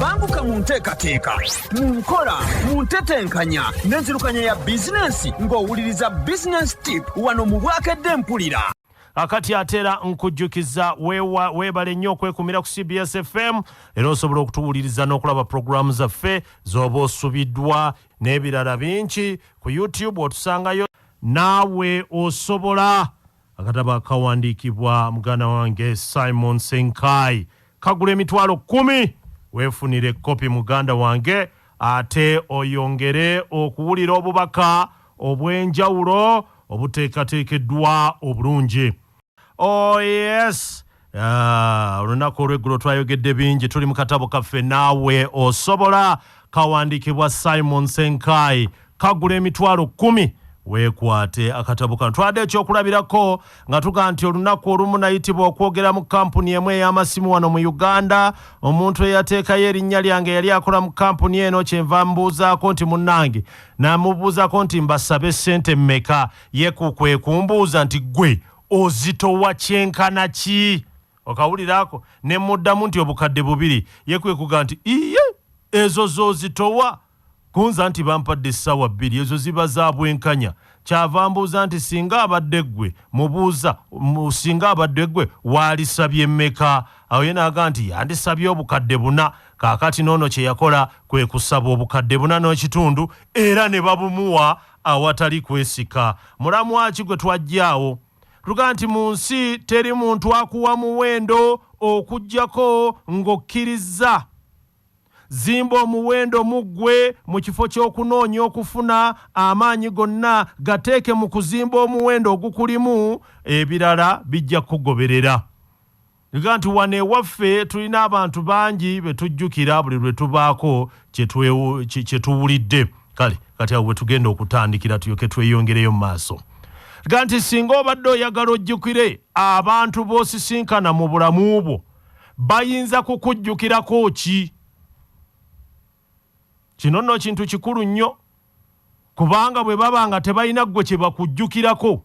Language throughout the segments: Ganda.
banguka mu nteekateeka mu nkola mu ntetenkanya n'enzirukanya ya bizinensi ng'owuliriza business tip wano mu Bwakedde Mpulira. Akati atera nkujjukiza weebale nnyo okwekumira ku CBS FM era osobola okutuwuliriza n'okulaba programu zaffe z'oba osubiddwa n'ebirala bingi ku YouTube otusangayo Naawe Osobola akatabo akawandiikibwa muganda wange Simon Ssenkaayi kagula $10,000 weefunire kopi muganda wange ate oyongere okuwulira obubaka obw'enjawulo obuteekateekeddwa obulungi. Oh yes, olunaku olw'eggulo twayogedde bingi. Tuli mu katabo kaffe Naawe Osobola kawandiikibwa Simon Ssenkaayi kagula $10,000 weekwate akatabo kano. Twadde ekyokulabirako nga tuga nti olunaku olumu nayitibwa okwogera mu kampuni emu ey'amasimu wano mu Uganda. Omuntu eyateekayo erinnya lyange yali akola mu kampuni eno, kyenva mbuuzaako nti munnange, namubuuzaako nti mbasabe ssente mmeka. Ye kwe kumbuuza nti gwe ozitowa kyenkana ki? Okawuliraako ne muddamu nti obukadde 2. Ye kwe kuga nti iye ezo zozitowa kunza nti bampadde essaawa 2 ezo ziba za bwenkanya. Kyava mbuuza nti singa abadde ggwe mubuuza singa abadde ggwe waalisabye mmeka? Awo ye n'aga nti yandisabye obukadde 4. Kaakati noono kye yakola kwe kusaba obukadde 4.5 era ne babumuwa awatali kwesika. Mulamwa ki gwe twajjaawo? Tuga nti mu nsi teri muntu akuwa muwendo okuggyako ng'okkiriza. Zimba omuwendo muggwe mu kifo ky'okunoonya okufuna amaanyi gonna gateeke mu kuzimba omuwendo ogukulimu, ebirala bijja kugoberera. Tuga nti wano ewaffe tulina abantu bangi be tujjukira buli lwe tubaako kye tuwulidde. Kale kati awo we tugenda okutandikira tuyoke tweyongereyo mu maaso. Tuga nti singa obadde oyagala ojjukire abantu b'osisinkana mu bulamu bwo bayinza kukujjukirako ki? Kino nno kintu kikulu nnyo, kubanga bwe baba nga tebalina ggwe kye bakujjukirako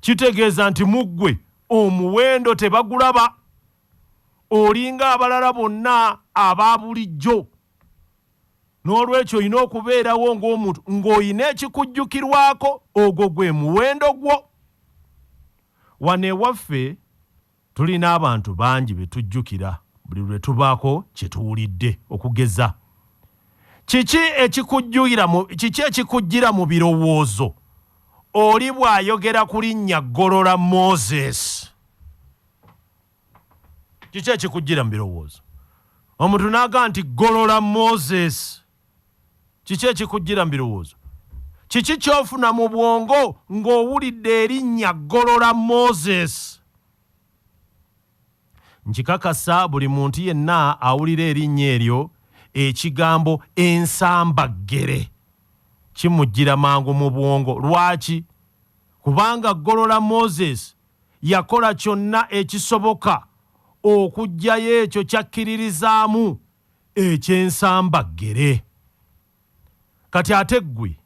kitegeeza nti mu ggwe omuwendo tebagulaba. Olinga abalala bonna aba bulijjo. N'olwekyo olina okubeerawo ng'omuntu ng'olina ekikujjukirwako, ogwo gwe muwendo gwo. Wano ewaffe tulina abantu bangi be tujjukira buli lwe tubaako kye tuwulidde. Okugeza kiki ekikujjira mu birowoozo oli bw'ayogera ku linnya Golola Moses? Kiki ekikujjira mu birowoozo? Omuntu n'aga nti Golola Moses. Kiki ekikujjira mu birowoozo? Kiki ky'ofuna mu bwongo ng'owulidde erinnya Golola Moses? Nkikakasa buli muntu yenna awulira erinnya eryo ekigambo ensambaggere kimujjira mangu mu bwongo. Lwaki? Kubanga Golola Moses yakola kyonna ekisoboka okuggyayo ekyo kyakkiririzaamu eky'ensambaggere. Kati ate ggwe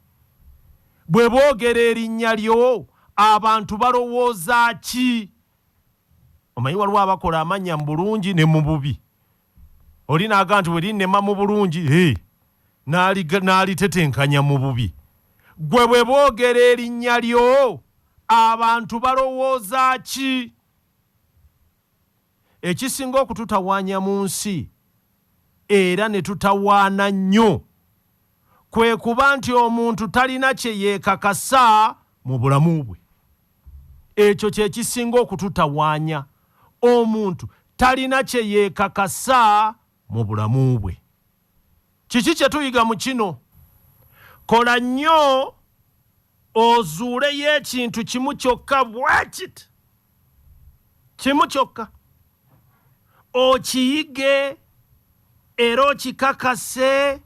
bwe boogera erinnya lyo abantu balowooza ki? Omanyi waliwo abakola amannya mu bulungi ne mu bubi. Oli n'aga nti werinnema mu bulungi n'alitetenkanya mu bubi. Gwe bwe boogera erinnya lyo abantu balowooza ki? Ekisinga okututawaanya mu nsi era ne tutawaana nnyo kwe kuba nti omuntu talina kye yeekakasa mu bulamu bwe. Ekyo kye kisinga okututawaanya. Omuntu talina kye yeekakasa mu bulamu bwe. Kiki kye tuyiga mu kino? Kola nnyo ozuuleyo ekintu kimu kyokka bwakiti. Kimu kyokka. Okiyige era okikakase,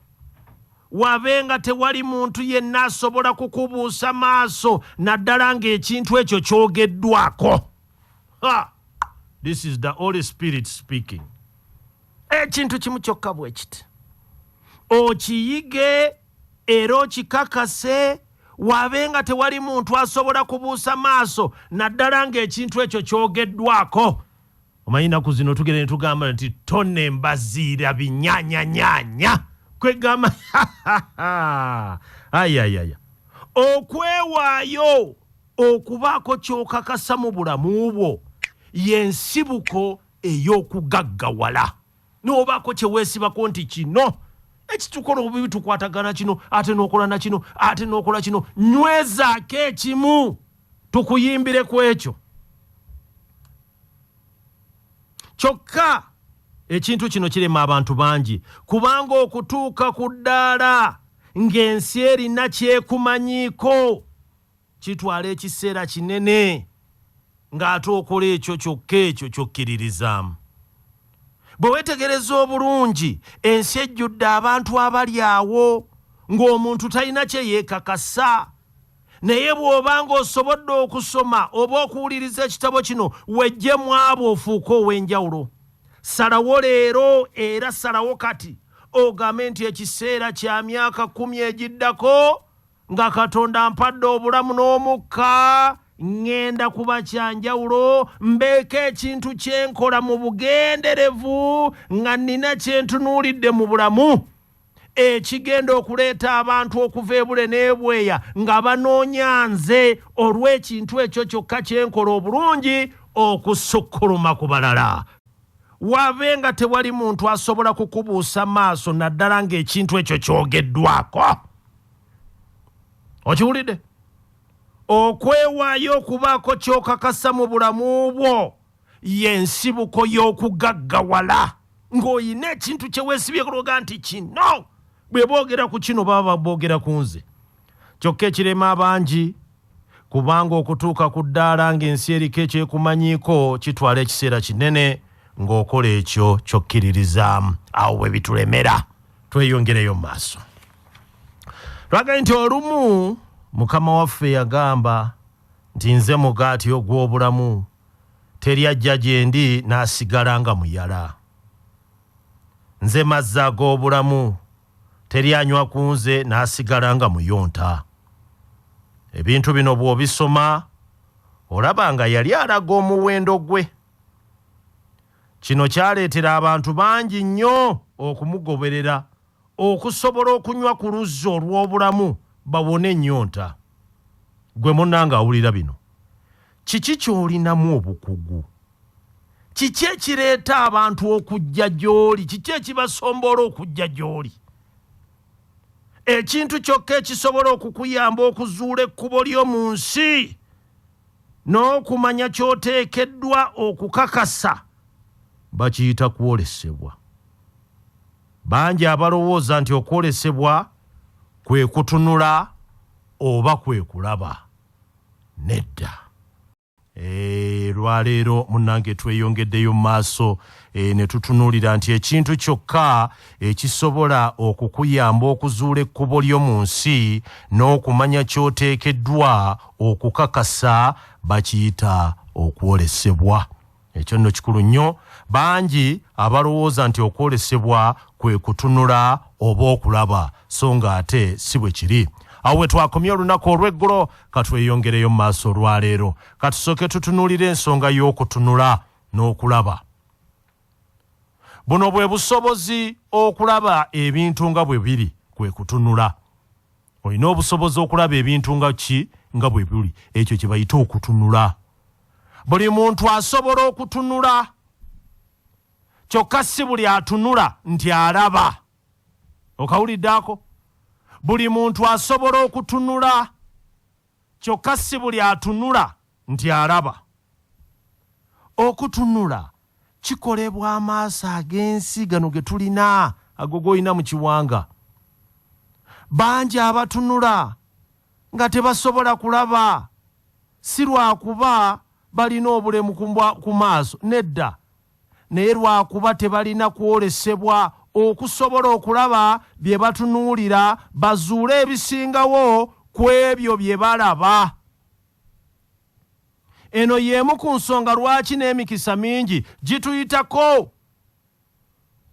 wabenga tewali muntu yenna asobola kukubuusa maaso naddala ng'ekintu ekyo kyogeddwako. This is the Holy Spirit speaking. Ekintu kimu kyokka bwe kiti. Okiyige era okikakase, wabenga tewali muntu asobola kubuusa maaso naddala ng'ekintu ekyo kyogeddwako. omayina ku zino tugere ne tugamba nti tone mbazira binyanyanyanya kwegamba ayayaya okwewaayo okubaako kyokakasa mu bulamu bwo yensibuko ey'okugaggawala n'obaako kyeweesibako nti kino ekitukola obubi tukwatagana kino ate n'okola na kino ate n'okola kino nywezaako ekimu tukuyimbire ku ekyo kyokka ekintu kino kirema abantu bangi kubanga okutuuka ku ddaala ng'ensi erina kyekumanyiiko kitwala ekiseera kinene ng'ate okola ekyo kyokka ekyo kyokkiririzaamu bwe weetegereza obulungi ensi ejjudde abantu abali awo ng'omuntu talina kye yeekakasa naye bw'obanga osobodde okusoma oba okuwuliriza ekitabo kino wejjemu abo ofuuke ow'enjawulo salawo leero era salawo kati ogambe nti ekiseera kya myaka 10 egiddako nga Katonda ampadde obulamu n'omukka ngenda kuba kyanjawulo mbeeko ekintu kyenkola mu bugenderevu nga nina kyentunuulidde mu bulamu ekigenda okuleeta abantu okuva ebule n'ebweya nga banoonya nze olw'ekintu ekyo kyokka kyenkola obulungi okusukkuluma ku balala wabe nga tewali muntu asobola kukubuusa maaso naddala ng'ekintu ekyo kyogeddwako okiwulidde okwewaayo okubaako kyokakasa mu bulamu bwo yensibuko y'okugaggawala ng'oyina ekintu kye weesibye kuloga nti kino bwe boogera ku kino baba boogera ku nze kyokka ekirema abangi kubanga okutuuka ku ddaala ng'ensi eriko ekyekumanyiiko kitwala ekiseera kinene ng'okola ekyo kyokkiririzaamu awo bwe bitulemera tweyongereyo mu maaso lwagaye nti olumu mukama waffe yagamba nti nze mugaati ogw'obulamu teri ajja gye ndi n'asigala nga muyala nze mazzi ag'obulamu teri anywa ku nze n'asigala nga muyonta ebintu bino bw'obisoma olaba nga yali alaga omuwendo gwe kino kyaleetera abantu bangi nnyo okumugoberera okusobola okunywa ku luzzi olw'obulamu bawone ennyonta gwe munnanga awulira bino kiki ky'olinamu obukugu kiki ekireeta abantu okujja gy'oli kiki ekibasomboola okujja gy'oli ekintu kyokka ekisobola okukuyamba okuzuula ekkubo ly'omu nsi n'okumanya ky'oteekeddwa okukakasa bakiyita kwolesebwa bangi abalowooza nti okwolesebwa kwe kutunula oba kwe kulaba nedda lwaleero munnange tweyongeddeyo mu maaso ne tutunuulira nti ekintu kyokka ekisobola okukuyamba okuzuula ekkubo ly'omu nsi n'okumanya ky'oteekeddwa okukakasa bakiyita okwolesebwa ekyo nno kikulu nnyo bangi abalowooza nti okwolesebwa kwe kutunula oba okulaba so nga ate si bwe kiri awo we twakomye olunaku olw'eggulo katweyongereyo mu maaso olwaleero katusooke tutunuulire ensonga y'okutunula n'okulaba buno bwe busobozi okulaba ebintu nga bwe biri kwe kutunula olina obusobozi okulaba ebintu nga ki nga bwe biri ekyo kye bayita okutunula buli muntu asobola okutunula kyokka si buli atunula nti alaba okawuliddeako buli muntu asobola okutunula kyokka si buli atunula nti alaba okutunula kikolebwa amaaso ag'ensi gano ge tulina ago g'olina mu kiwanga bangi abatunula nga tebasobola kulaba si lwakuba balina obulemu ku maaso nedda naye lwakuba tebalina kwolesebwa okusobola okulaba bye batunuulira bazuule ebisingawo ku ebyo bye balaba eno y'emu ku nsonga lwaki n'emikisa mingi gituyitako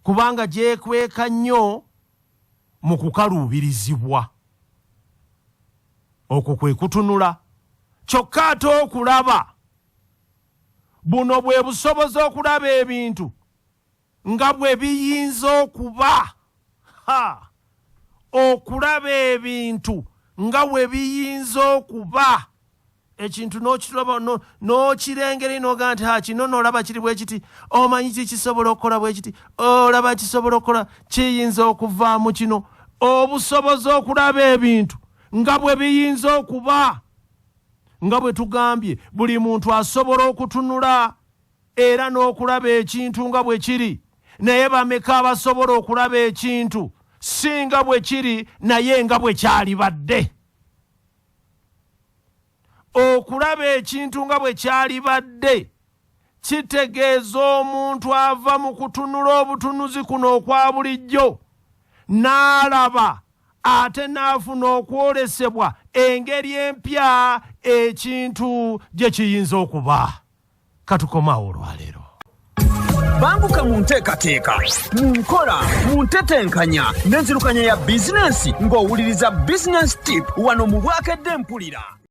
kubanga gyekweka nnyo mu kukaluubirizibwa okwo kwe kutunula kyokka ate okulaba buno bwe busobozi okulaba ebintu nga bwe biyinza okuba. Okulaba ebintu nga bwe biyinza okuba. Ekintu n'okiraba n'okirengera n'oga nti kino n'olaba kiri bwe kiti, omanyi kisobola okukola bwe kiti, olaba kisobola okukola, kiyinza okuvaamu kino. Obusobozi okulaba ebintu nga bwe biyinza okuba. Nga bwe tugambye, buli muntu asobola okutunula era n'okulaba ekintu nga bwe kiri. Naye bameka abasobola okulaba ekintu si nga bwe kiri naye nga bwe kyalibadde? Okulaba ekintu nga bwe kyalibadde kitegeeza omuntu ava mu kutunula obutunuzi kuno okwa bulijjo n'alaba ate n'afuna okwolesebwa engeri empya ekintu gye kiyinza okuba. Katukomawo olwaleero. Banguka mu nteekateeka, mu nkola, mu ntetenkanya n'enzirukanya ya bizinensi ng'owuliriza Business Tip wano mu Bwakedde Mpulira.